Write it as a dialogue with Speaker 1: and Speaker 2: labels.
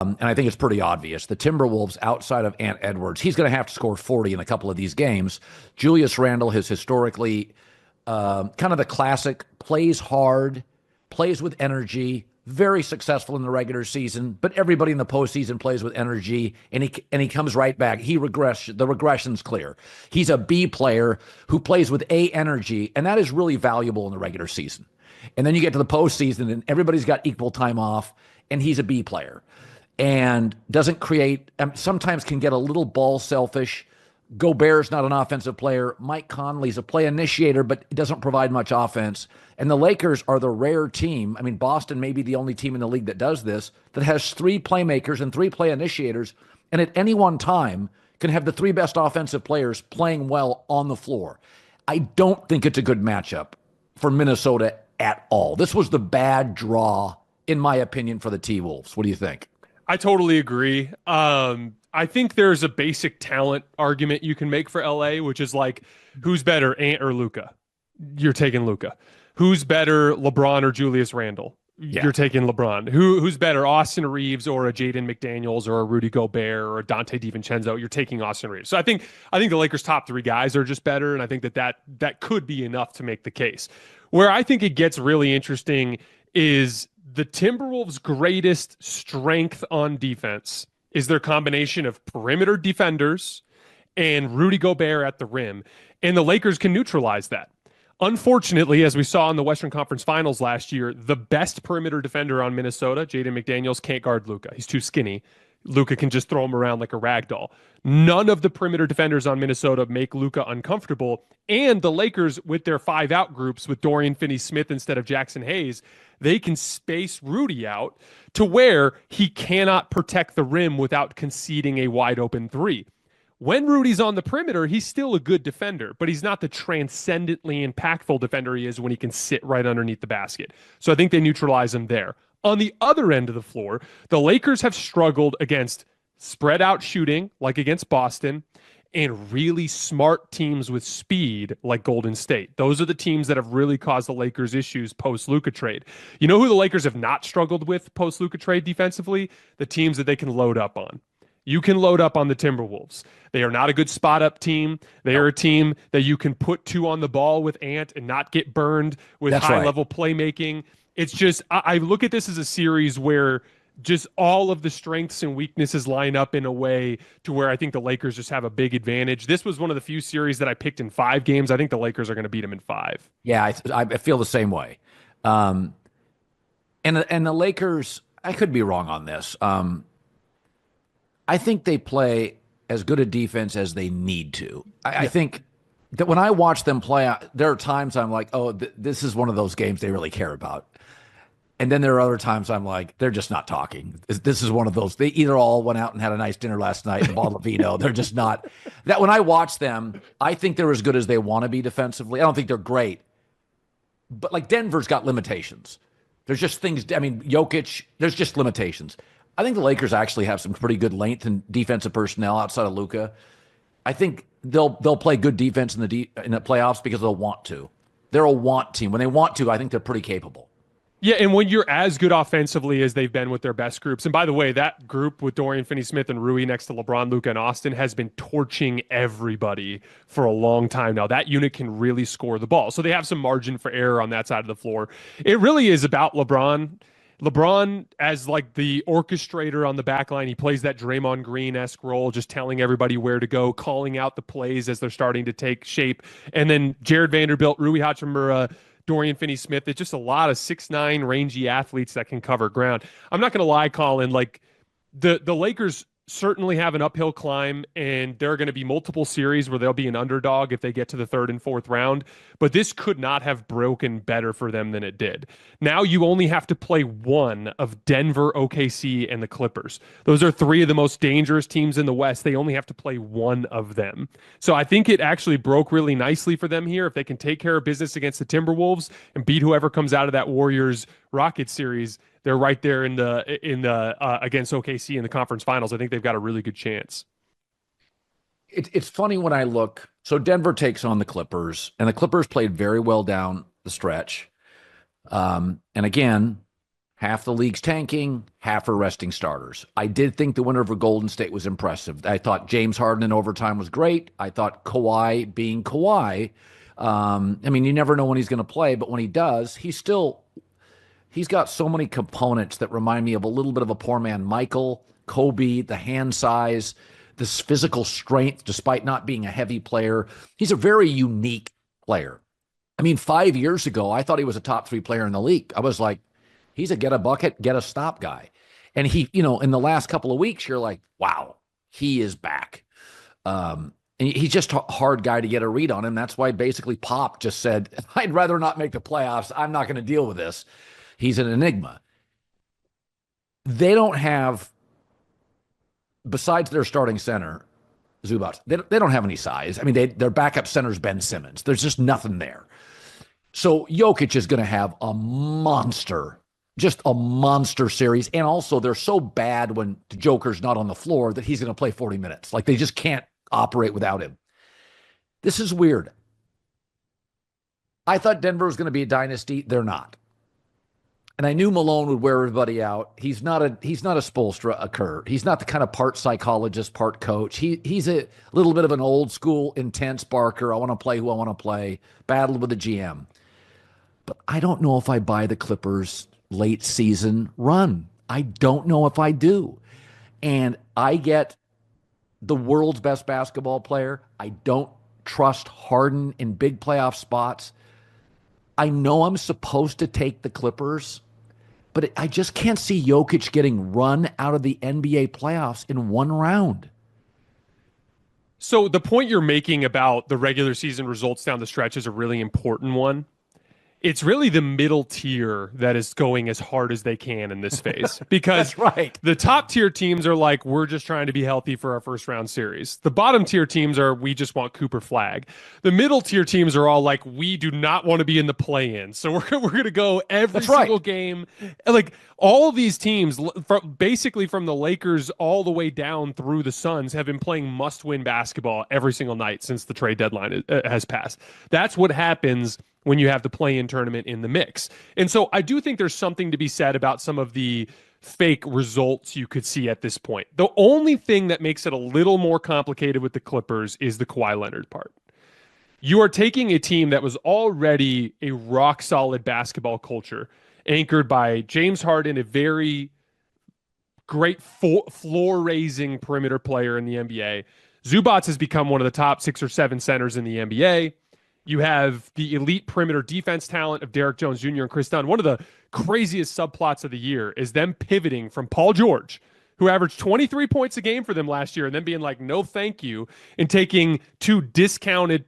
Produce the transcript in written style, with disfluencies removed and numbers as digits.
Speaker 1: And I think it's pretty obvious. The Timberwolves, outside of Ant Edwards, he's going to have to score 40 in a couple of these games. Julius Randle has historically kind of the classic, plays hard, plays with energy, very successful in the regular season, but everybody in the postseason plays with energy, and he comes right back. The regression's clear. He's a B player who plays with A energy, and that is really valuable in the regular season. And then you get to the postseason, and everybody's got equal time off, and he's a B player and doesn't create, sometimes can get a little ball selfish. Gobert's not an offensive player. Mike Conley's a play initiator, but doesn't provide much offense. And the Lakers are the rare team. I mean, Boston may be the only team in the league that does this, that has three playmakers and three play initiators, and at any one time can have the three best offensive players playing well on the floor. I don't think it's a good matchup for Minnesota at all. This was the bad draw, in my opinion, for the T-Wolves. What do you think?
Speaker 2: I totally agree. I think there's a basic talent argument you can make for LA, which is like, who's better, Ant or Luka? You're taking Luka. Who's better, LeBron or Julius Randle?
Speaker 1: Yeah.
Speaker 2: You're taking LeBron. Who's better, Austin Reeves or a Jaden McDaniels or a Rudy Gobert or a Dante DiVincenzo? You're taking Austin Reeves. So I think the Lakers' top three guys are just better, and I think that could be enough to make the case. Where I think it gets really interesting is the Timberwolves' greatest strength on defense is their combination of perimeter defenders and Rudy Gobert at the rim. And the Lakers can neutralize that. Unfortunately, as we saw in the Western Conference Finals last year, the best perimeter defender on Minnesota, Jaden McDaniels, can't guard Luka. He's too skinny. Luka can just throw him around like a rag doll. None of the perimeter defenders on Minnesota make Luka uncomfortable. And the Lakers, with their 5-out groups, with Dorian Finney-Smith instead of Jackson Hayes, they can space Rudy out to where he cannot protect the rim without conceding a wide open three. When Rudy's on the perimeter, he's still a good defender, but he's not the transcendently impactful defender he is when he can sit right underneath the basket. So I think they neutralize him there. On the other end of the floor, the Lakers have struggled against spread out shooting, like against Boston, and really smart teams with speed like Golden State. Those are the teams that have really caused the Lakers issues post-Luka trade. You know who the Lakers have not struggled with post-Luka trade defensively? The teams that they can load up on. You can load up on the Timberwolves. They are not a good spot-up team. They are a team that you can put two on the ball with Ant and not get burned with high-level playmaking. It's just, I look at this as a series where just all of the strengths and weaknesses line up in a way to where I think the Lakers just have a big advantage. This was one of the few series that I picked in 5 games. I think the Lakers are going to beat them in 5.
Speaker 1: Yeah, I feel the same way. And the Lakers, I could be wrong on this. I think they play as good a defense as they need to. I think that when I watch them play, there are times I'm like, oh, this is one of those games they really care about. And then there are other times I'm like, they're just not talking. This is one of those. They either all went out and had a nice dinner last night and a bottle of vino. They're just not. That when I watch them, I think they're as good as they want to be defensively. I don't think they're great. But like Denver's got limitations. There's just things. I mean, Jokic, there's just limitations. I think the Lakers actually have some pretty good length and defensive personnel outside of Luka. I think they'll play good defense in the playoffs because they'll want to. They're a want team. When they want to, I think they're pretty capable.
Speaker 2: Yeah, and when you're as good offensively as they've been with their best groups, and by the way, that group with Dorian Finney-Smith and Rui next to LeBron-Luka and Austin has been torching everybody for a long time now. That unit can really score the ball. So they have some margin for error on that side of the floor. It really is about LeBron. LeBron as like the orchestrator on the back line. He plays that Draymond Green-esque role, just telling everybody where to go, calling out the plays as they're starting to take shape. And then Jared Vanderbilt, Rui Hachimura, Dorian Finney-Smith. It's just a lot of 6'9" rangy athletes that can cover ground. I'm not going to lie, Colin, like the Lakers certainly have an uphill climb, and there are going to be multiple series where they'll be an underdog if they get to the 3rd and 4th round, but this could not have broken better for them than it did. Now you only have to play one of Denver, OKC, and the Clippers. Those are 3 of the most dangerous teams in the West. They only have to play one of them. So I think it actually broke really nicely for them here. If they can take care of business against the Timberwolves and beat whoever comes out of that Warriors-Rockets series, they're right there in the against OKC in the conference finals. I think they've got a really good chance.
Speaker 1: It's funny when I look. So Denver takes on the Clippers, and the Clippers played very well down the stretch. And again, Half the league's tanking, half are resting starters. I did think the winner over Golden State was impressive. I thought James Harden in overtime was great. I thought Kawhi being Kawhi, I mean, you never know when he's going to play, but when he does, he's got so many components that remind me of a little bit of a poor man Michael, Kobe, the hand size, this physical strength, despite not being a heavy player. He's a very unique player. I mean, 5 years ago, I thought he was a top 3 player in the league. I was like, he's a get a bucket, get a stop guy. And he, in the last couple of weeks, you're like, wow, he is back. And he's just a hard guy to get a read on him. That's why basically Pop just said, I'd rather not make the playoffs. I'm not going to deal with this. He's an enigma. They don't have, besides their starting center, Zubac, they don't have any size. I mean, their backup center's Ben Simmons. There's just nothing there. So Jokic is going to have a monster series. And also, they're so bad when the Joker's not on the floor that he's going to play 40 minutes. Like, they just can't operate without him. This is weird. I thought Denver was going to be a dynasty. They're not. And I knew Malone would wear everybody out. He's not a Spoelstra, a Kerr. He's not the kind of part psychologist, part coach. He's a little bit of an old school, intense Barker. I want to play who I want to play. Battled with the GM. But I don't know if I buy the Clippers' late season run. I don't know if I do. And I get the world's best basketball player. I don't trust Harden in big playoff spots. I know I'm supposed to take the Clippers, but I just can't see Jokic getting run out of the NBA playoffs in one round.
Speaker 2: So the point you're making about the regular season results down the stretch is a really important one. It's really the middle tier that is going as hard as they can in this phase, because
Speaker 1: That's right.
Speaker 2: The top tier teams are like, we're just trying to be healthy for our first round series. The bottom tier teams are, we just want Cooper Flag. The middle tier teams are all like, we do not want to be in the play-in. So we're going to go every single game. Like, all of these teams, basically from the Lakers all the way down through the Suns, have been playing must-win basketball every single night since the trade deadline has passed. That's what happens when you have the play-in tournament in the mix. And so I do think there's something to be said about some of the fake results you could see at this point. The only thing that makes it a little more complicated with the Clippers is the Kawhi Leonard part. You are taking a team that was already a rock-solid basketball culture, anchored by James Harden, a very great floor-raising perimeter player in the NBA. Zubac has become one of the top 6 or 7 centers in the NBA. You have the elite perimeter defense talent of Derrick Jones Jr. and Chris Dunn. One of the craziest subplots of the year is them pivoting from Paul George, who averaged 23 points a game for them last year, and then being like, no, thank you, and taking 2 discounted